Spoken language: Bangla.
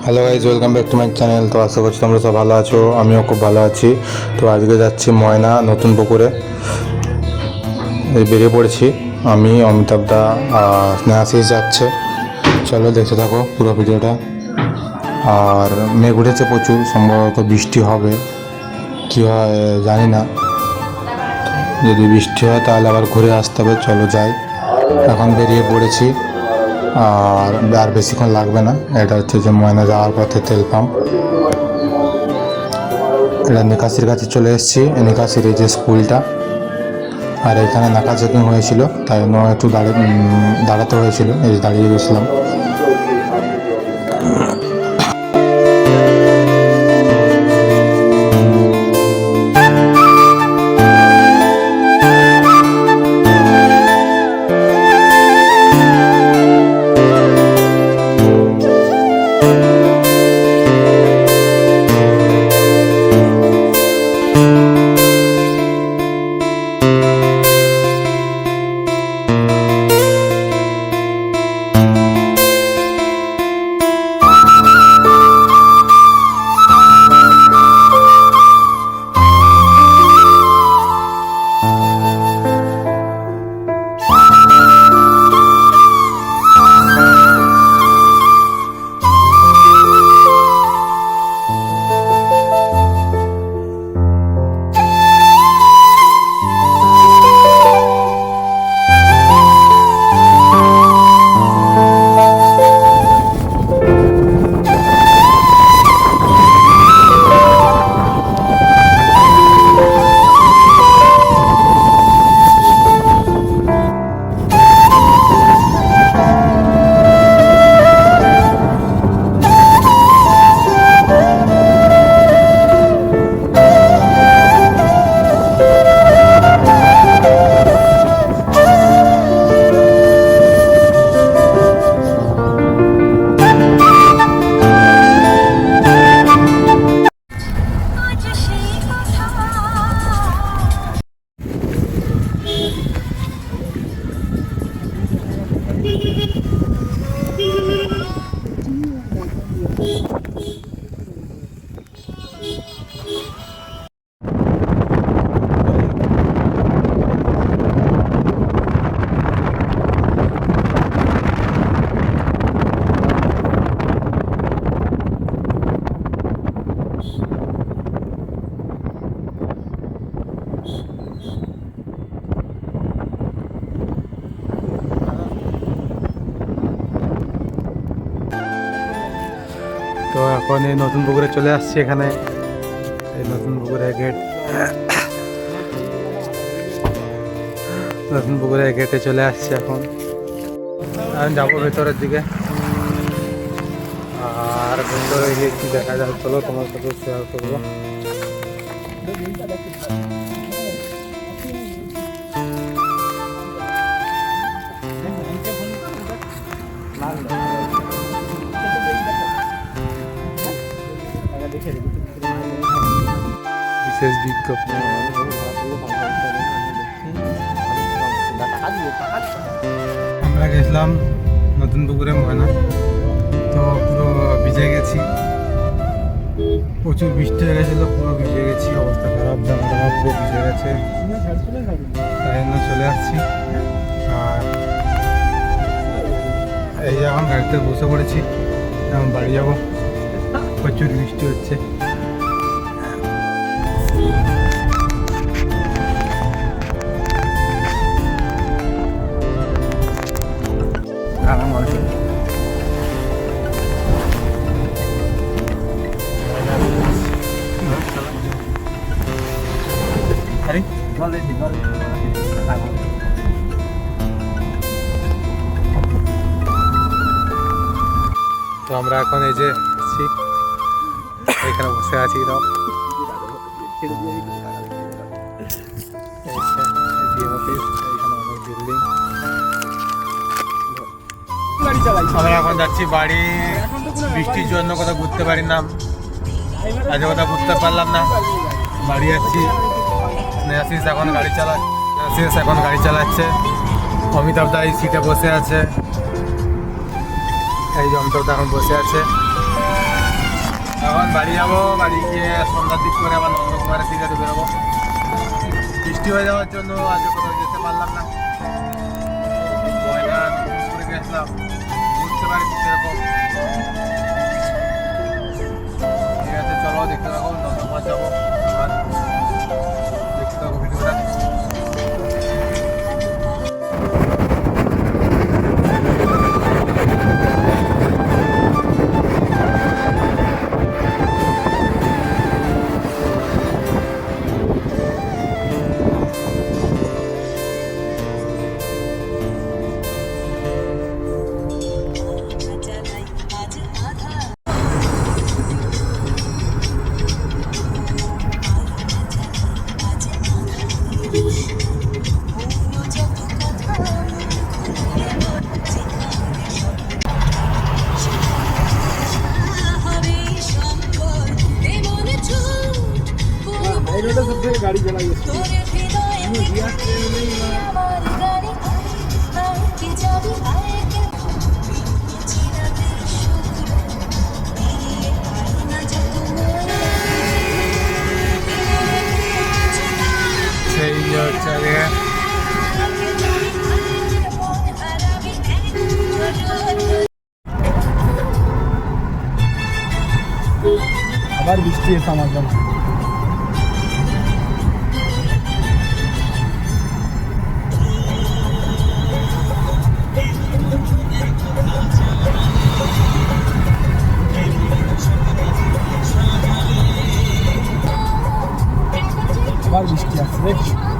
Hello guys, welcome back to my channel. তো আশা করছি তোমরা সব ভালো আছো, আমিও খুব ভালো আছি। তো আজকে যাচ্ছি ময়না নতুন পুকুরে, বেরিয়ে পড়েছি আমি, অমিতাভ দা, স্নেহাশিস যাচ্ছে। চলো দেখতে থাকো পুরো ভিডিওটা। আর মেঘ উঠেছে প্রচুর, সম্ভবত বৃষ্টি হবে, কী হয় জানি না। যদি বৃষ্টি হয় তাহলে আবার ঘুরে আসতে হবে। চলো যাই, এখন বেরিয়ে পড়েছি। আর বেশিক্ষণ লাগবে না। এটা হচ্ছে যে ময়না যাওয়ার পথে তেল পাম্প। এটা নিকাশির কাছে চলে এসেছি, নিকাশির এই যে স্কুলটা। আর এখানে নাকা চেকিং হয়েছিল, তাই জন্য একটু দাঁড়াতে হয়েছিল, এই যে দাঁড়িয়ে গেছিলাম। তো এখন এই নতুন পুকুরে চলে আসছি। এখানে এই নতুন পুকুরের গেট, নতুন পুকুরের গেটে চলে আসছি। এখন যাবো ভেতরের দিকে, আর ভেতরে গিয়ে কি দেখা যায় চলো তোমার সাথে শেয়ার করবো। বিশেষ বিজ্ঞপ্তি, আমরা গেছিলাম নতুন পুকুরে ময়না। তো পুরো ভিজে গেছি, প্রচুর বৃষ্টি হয়ে গেছিলো, পুরো ভিজে গেছি, অবস্থা খারাপ, জামা টামা পুরো ভিজে গেছে। তাই জন্য চলে আসছি। আর এই যে এখন গাড়িতে বসে পড়েছি, এখন বাড়ি যাবো, প্রচুর বৃষ্টি হচ্ছে। তো আমরা এখন এই যে এখানে বসে আছি, আমরা এখন যাচ্ছি বাড়ি। বৃষ্টির জন্য কোথাও ঘুরতে পারি না, আজ কোথাও ঘুরতে পারলাম না, বাড়ি যাচ্ছি। স্নেহাশিস এখন গাড়ি চালাচ্ছে, অমিতাভ দা এই সিটে বসে আছে, এই যে অমিতাভ দা এখন বসে আছে। বাড়ি যাবো, বাড়ি গিয়ে সন্ধ্যার দিক করে আবার নন্দকুমারের দিকে বেরোবো। বৃষ্টি হয়ে যাওয়ার জন্য আজ কোথাও যেতে পারলাম না। ময়না করে গেছিলাম, বুঝতে পারিনি সেরকম। ঠিক আছে, চলো দেখতে থাকো, নন্দকুমার যাবো। আর দেখতে থাকো ভিডিওটা। गाड़ी चलाई আবার বৃষ্টি এসে আমার জন্য আবার বৃষ্টি আসছে।